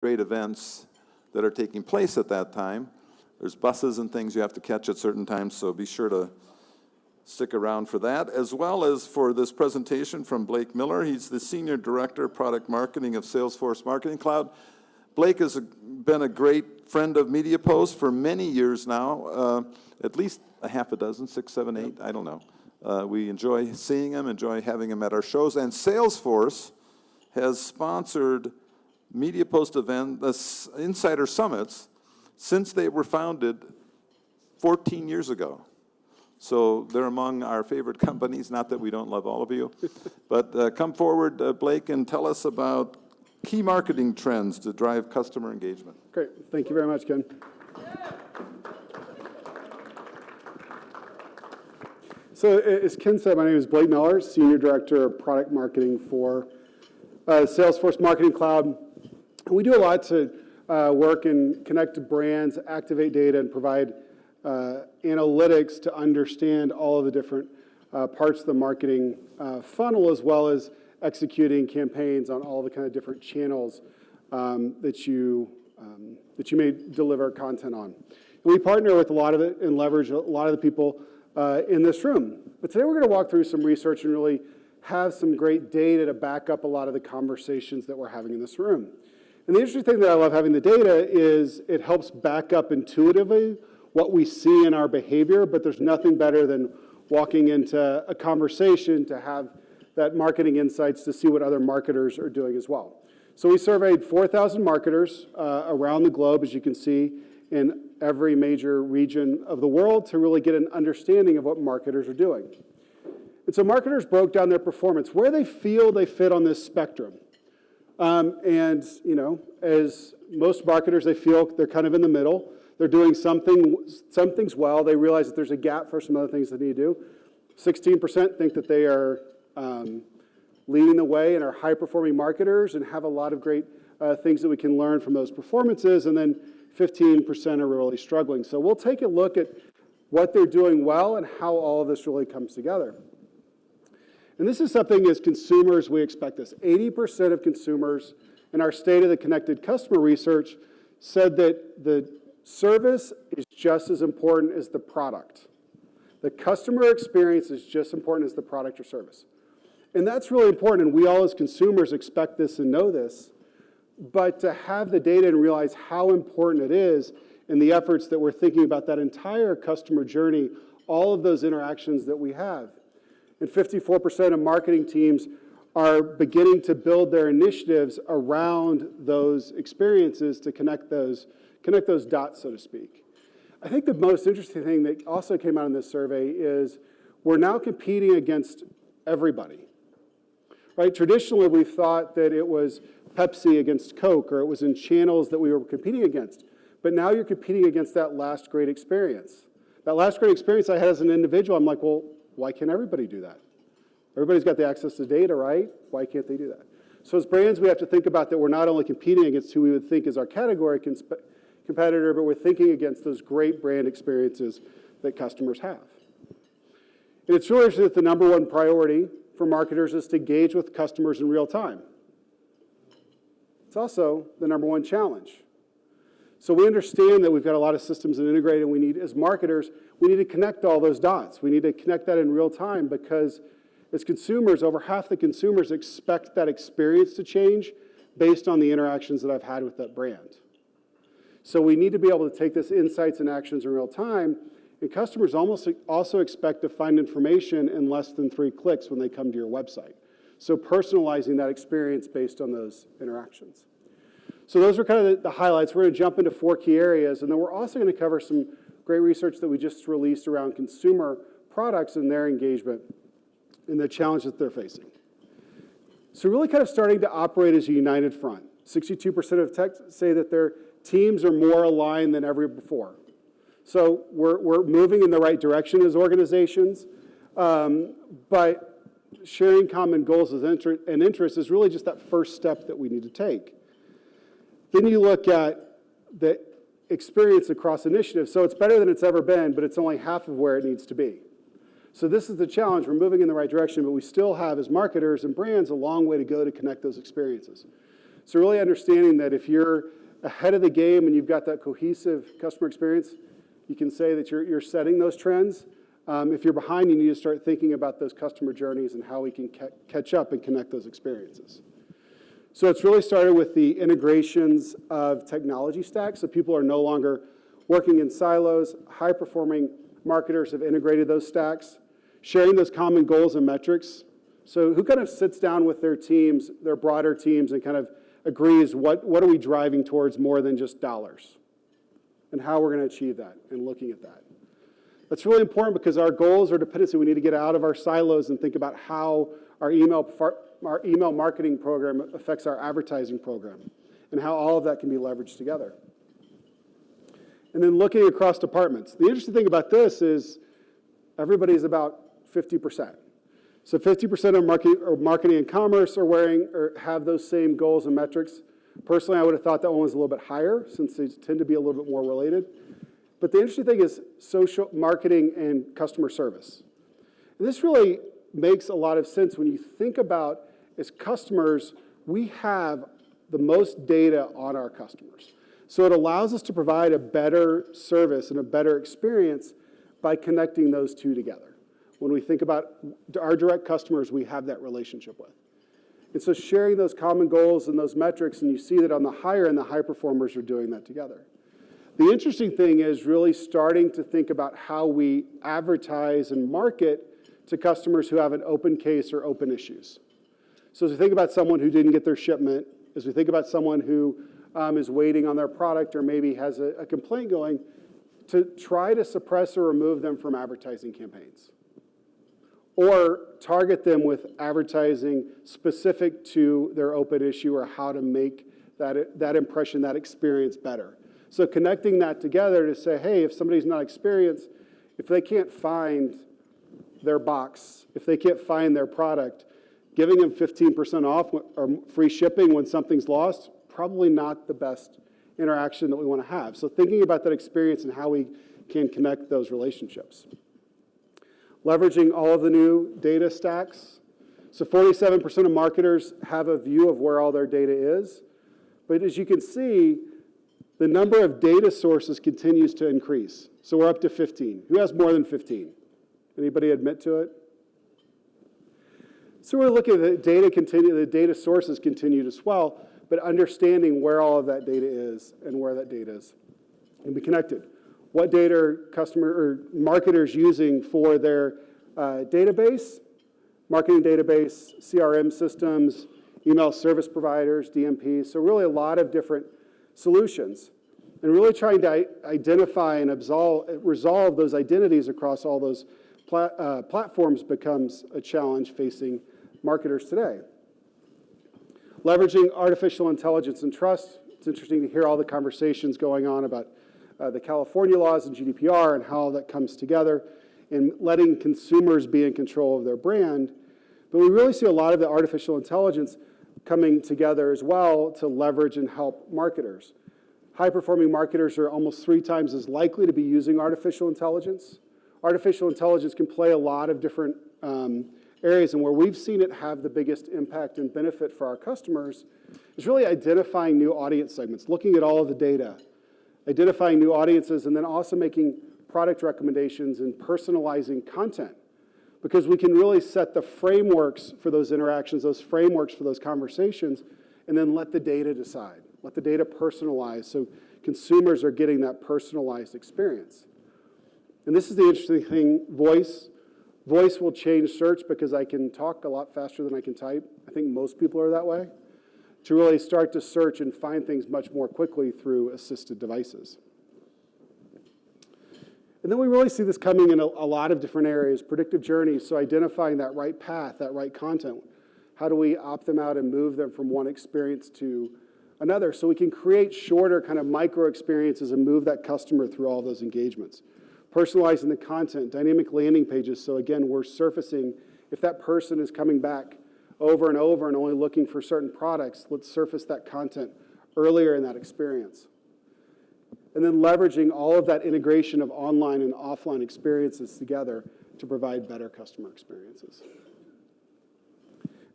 great events that are taking place at that time. There's buses and things you have to catch at certain times, so be sure to stick around for that, as well as for this presentation from Blake Miller. He's the Senior Director of Product Marketing of Salesforce Marketing Cloud. Blake has been a great friend of Media Post for many years now, at least a half a dozen, 6, 7, 8, I don't know. We enjoy seeing him, enjoy having him at our shows, and Salesforce has sponsored Media Post Insider Summits since they were founded 14 years ago. So they're among our favorite companies, not that we don't love all of you. But come forward, Blake, and tell us about key marketing trends to drive customer engagement. Great. Thank you very much, Ken. So as Ken said, my name is Blake Miller, Senior Director of Product Marketing for Salesforce Marketing Cloud. And we do a lot to work and connect to brands, activate data, and provide analytics to understand all of the different parts of the marketing funnel, as well as executing campaigns on all the kind of different channels that you may deliver content on. And we partner with a lot of it and leverage a lot of the people in this room. But today we're going to walk through some research and really have some great data to back up a lot of the conversations that we're having in this room. And the interesting thing that I love having the data is it helps back up intuitively what we see in our behavior, but there's nothing better than walking into a conversation to have that marketing insights to see what other marketers are doing as well. So we surveyed 4,000 marketers around the globe, as you can see, in every major region of the world to really get an understanding of what marketers are doing. And so marketers broke down their performance, where they feel they fit on this spectrum. And, you know, as most marketers, they feel they're kind of in the middle. They're doing some things well. They realize that there's a gap for some other things they need to do. 16% think that they are leading the way and are high-performing marketers and have a lot of great things that we can learn from those performances. And then 15% are really struggling. So we'll take a look at what they're doing well and how all of this really comes together. And this is something as consumers, we expect this. 80% of consumers in our State of the Connected Customer research said that the service is just as important as the product. The customer experience is just as important as the product or service. And that's really important, and we all as consumers expect this and know this. But to have the data and realize how important it is in the efforts that we're thinking about that entire customer journey, all of those interactions that we have. And 54% of marketing teams are beginning to build their initiatives around those experiences to connect those dots, so to speak. I think the most interesting thing that also came out in this survey is we're now competing against everybody. Right? Traditionally, we thought that it was Pepsi against Coke, or it was in channels that we were competing against. But now you're competing against that last great experience. That last great experience I had as an individual, I'm like, well, why can't everybody do that? Everybody's got the access to data, right? Why can't they do that? So as brands, we have to think about that we're not only competing against who we would think is our category competitor, but we're thinking against those great brand experiences that customers have. And it's really interesting that the number one priority for marketers is to engage with customers in real time. It's also the number one challenge. So we understand that we've got a lot of systems that integrate, and we need, as marketers, we need to connect all those dots. We need to connect that in real time because as consumers, over half the consumers expect that experience to change based on the interactions that I've had with that brand. So we need to be able to take this insights and actions in real time, and customers also expect to find information in less than 3 clicks when they come to your website. So personalizing that experience based on those interactions. So those are kind of the highlights. We're going to jump into 4 key areas, and then we're also going to cover some great research that we just released around consumer products and their engagement and the challenge that they're facing. So really kind of starting to operate as a united front. 62% of tech say that their teams are more aligned than ever before. So we're moving in the right direction as organizations, but sharing common goals and interests is really just that first step that we need to take. Then you look at the experience across initiatives. So it's better than it's ever been, but it's only half of where it needs to be. So this is the challenge. We're moving in the right direction, but we still have, as marketers and brands, a long way to go to connect those experiences. So really understanding that if you're ahead of the game and you've got that cohesive customer experience, you can say that you're setting those trends. If you're behind, you need to start thinking about those customer journeys and how we can catch up and connect those experiences. So it's really started with the integrations of technology stacks, so people are no longer working in silos. High-performing marketers have integrated those stacks, sharing those common goals and metrics. So who kind of sits down with their teams, their broader teams, and kind of agrees what are we driving towards more than just dollars, and how we're going to achieve that, and looking at that. That's really important because our goals are dependency. We need to get out of our silos and think about how our email marketing program affects our advertising program and how all of that can be leveraged together. And then looking across departments. The interesting thing about this is everybody's about 50%. So 50% of marketing and commerce are wearing or have those same goals and metrics. Personally, I would have thought that one was a little bit higher since they tend to be a little bit more related. But the interesting thing is social marketing and customer service. And this really makes a lot of sense when you think about, as customers, we have the most data on our customers. So it allows us to provide a better service and a better experience by connecting those two together. When we think about our direct customers, we have that relationship with. And so sharing those common goals and those metrics, and you see that on the higher end, the high performers are doing that together. The interesting thing is really starting to think about how we advertise and market to customers who have an open case or open issues. So as we think about someone who didn't get their shipment, as we think about someone who is waiting on their product or maybe has a complaint going, to try to suppress or remove them from advertising campaigns. Or target them with advertising specific to their open issue or how to make that impression, that experience better. So connecting that together to say, hey, if somebody's not experienced, if they can't find their box, if they can't find their product, giving them 15% off or free shipping when something's lost, probably not the best interaction that we want to have. So thinking about that experience and how we can connect those relationships. Leveraging all of the new data stacks. So 47% of marketers have a view of where all their data is. But as you can see, the number of data sources continues to increase. So we're up to 15. Who has more than 15? Anybody admit to it? So we're looking at the data sources continue to swell, but understanding where all of that data is and where that data is can be connected. What data are customer or marketers using for their database, marketing database, CRM systems, email service providers, DMPs. So really a lot of different solutions. And really trying to identify and resolve those identities across all those platforms becomes a challenge facing marketers today. Leveraging artificial intelligence and trust. It's interesting to hear all the conversations going on about the California laws and GDPR and how that comes together and letting consumers be in control of their brand. But we really see a lot of the artificial intelligence coming together as well to leverage and help marketers. High-performing marketers are almost 3 times as likely to be using artificial intelligence. Artificial intelligence can play a lot of different areas, and where we've seen it have the biggest impact and benefit for our customers is really identifying new audience segments, looking at all of the data, identifying new audiences, and then also making product recommendations and personalizing content. Because we can really set the frameworks for those interactions, those frameworks for those conversations, and then let the data decide. Let the data personalize so consumers are getting that personalized experience. And this is the interesting thing, voice. Voice will change search because I can talk a lot faster than I can type. I think most people are that way. To really start to search and find things much more quickly through assisted devices. And then we really see this coming in a lot of different areas. Predictive journeys, so identifying that right path, that right content. How do we opt them out and move them from one experience to another so we can create shorter kind of micro experiences and move that customer through all those engagements. Personalizing the content, dynamic landing pages, so again, we're surfacing, if that person is coming back over and over and only looking for certain products, let's surface that content earlier in that experience. And then leveraging all of that integration of online and offline experiences together to provide better customer experiences.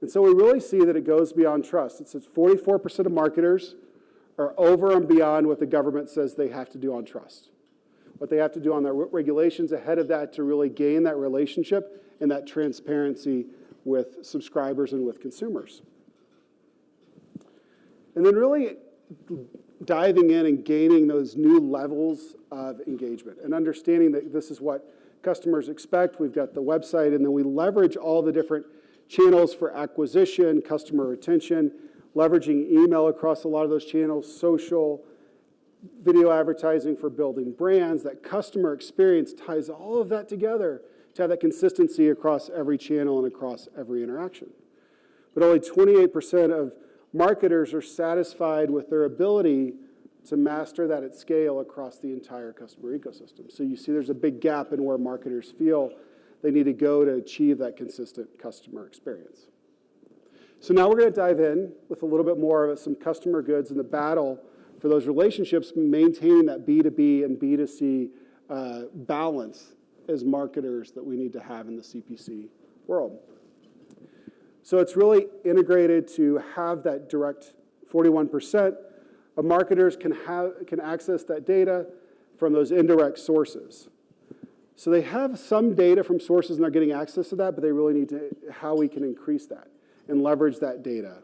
And so we really see that it goes beyond trust. It says 44% of marketers are over and beyond what the government says they have to do on trust, what they have to do on their regulations ahead of that to really gain that relationship and that transparency with subscribers and with consumers. And then really diving in and gaining those new levels of engagement and understanding that this is what customers expect. We've got the website, and then we leverage all the different channels for acquisition, customer retention, leveraging email across a lot of those channels, social, video advertising for building brands. That customer experience ties all of that together to have that consistency across every channel and across every interaction. But only 28% of marketers are satisfied with their ability to master that at scale across the entire customer ecosystem. So you see there's a big gap in where marketers feel they need to go to achieve that consistent customer experience. So now we're going to dive in with a little bit more of some customer goods and the battle for those relationships, maintaining that B2B and B2C balance as marketers that we need to have in the CPC world. So it's really integrated to have that direct 41% of marketers can access that data from those indirect sources. So they have some data from sources and they're getting access to that, but they really need to how we can increase that and leverage that data.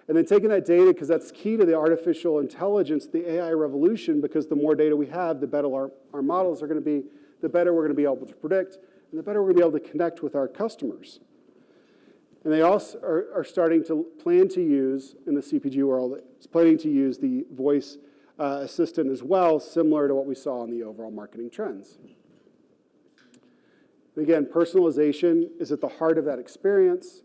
And then taking that data, because that's key to the artificial intelligence, the AI revolution, because the more data we have, the better our models are going to be, the better we're going to be able to predict, and the better we're going to be able to connect with our customers. And they also are starting to plan to use, in the CPG world, it's planning to use the voice assistant as well, similar to what we saw in the overall marketing trends. And again, personalization is at the heart of that experience.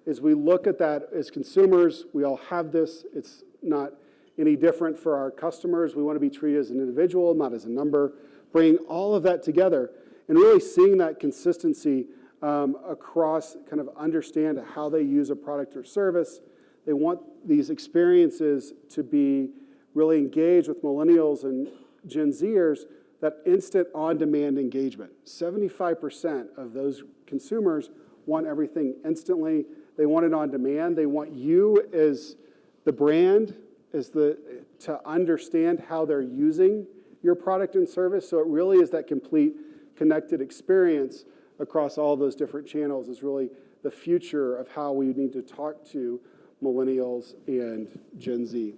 As we look at that as consumers, we all have this. It's not any different for our customers. We want to be treated as an individual, not as a number. Bringing all of that together and really seeing that consistency across, kind of understand how they use a product or service. They want these experiences to be really engaged with millennials and Gen Zers, that instant on-demand engagement. 75% of those consumers want everything instantly. They want it on demand. They want you as the brand, to understand how they're using your product and service. So it really is that complete connected experience across all those different channels is really the future of how we need to talk to millennials and Gen Z.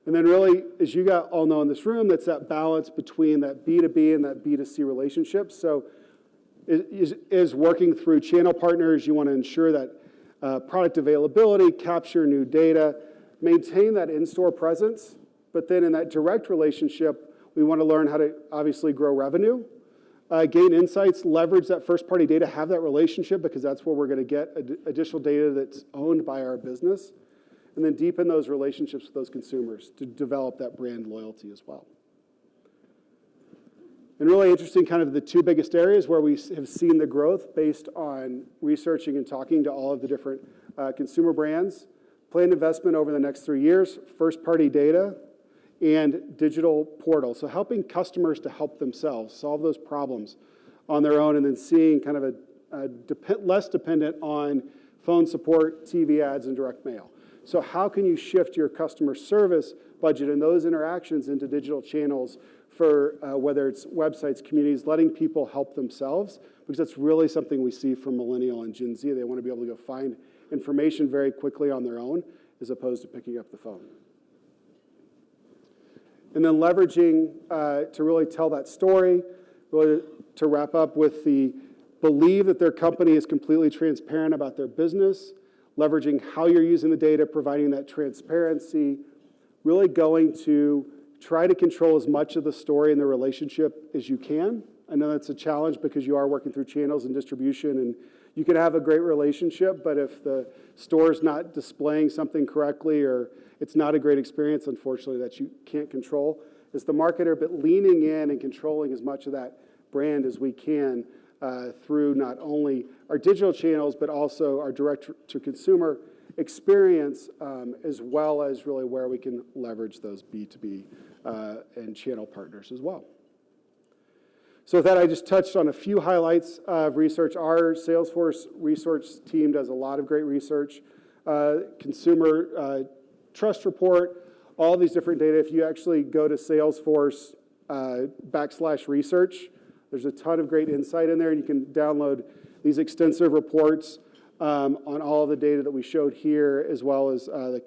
And then really, as you all know in this room, that's that balance between that B2B and that B2C relationship. So is working through channel partners. You want to ensure that product availability, capture new data, maintain that in-store presence. But then in that direct relationship, we want to learn how to obviously grow revenue, gain insights, leverage that first-party data, have that relationship because that's where we're going to get additional data that's owned by our business, and then deepen those relationships with those consumers to develop that brand loyalty as well. And really interesting, kind of the two biggest areas where we have seen the growth based on researching and talking to all of the different consumer brands. Planned investment over the next 3 years, first-party data, and digital portal. So helping customers to help themselves solve those problems on their own, and then seeing kind of less dependent on phone support, TV ads, and direct mail. So how can you shift your customer service budget and those interactions into digital channels for whether it's websites, communities, letting people help themselves, because that's really something we see from millennial and Gen Z. They want to be able to go find information very quickly on their own as opposed to picking up the phone. And then leveraging to really tell that story, really to wrap up with the believe that their company is completely transparent about their business, leveraging how you're using the data, providing that transparency, really going to try to control as much of the story and the relationship as you can. I know that's a challenge because you are working through channels and distribution, and you can have a great relationship, but if the store's not displaying something correctly or it's not a great experience, unfortunately, that you can't control, as the marketer, but leaning in and controlling as much of that brand as we can through not only our digital channels, but also our direct-to-consumer experience, as well as really where we can leverage those B2B and channel partners as well. So with that, I just touched on a few highlights of research. Our Salesforce research team does a lot of great research. Consumer trust report, all these different data. If you actually go to Salesforce /research, there's a ton of great insight in there, and you can download these extensive reports on all of the data that we showed here, as well as the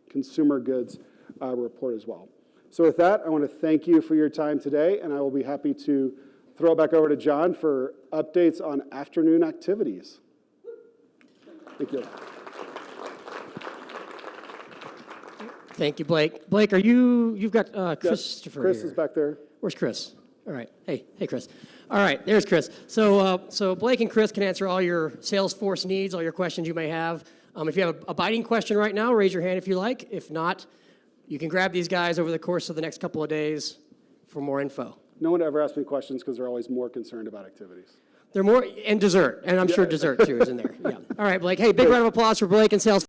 consumer goods report as well. So with that, I want to thank you for your time today, and I will be happy to throw it back over to John for updates on afternoon activities. Thank you. Thank you, Blake. Blake, you've got Christopher Chris here. is back there. Where's Chris? All right. Hey, Chris. All right, there's Chris. So Blake and Chris can answer all your Salesforce needs, all your questions you may have. If you have a biting question right now, raise your hand if you like. If not, you can grab these guys over the course of the next couple of days for more info. No one ever asks me questions because they're always more concerned about activities. They're more, and dessert, and I'm sure dessert too is in there. Yeah. All right, Blake. Hey, big round of applause for Blake and Salesforce.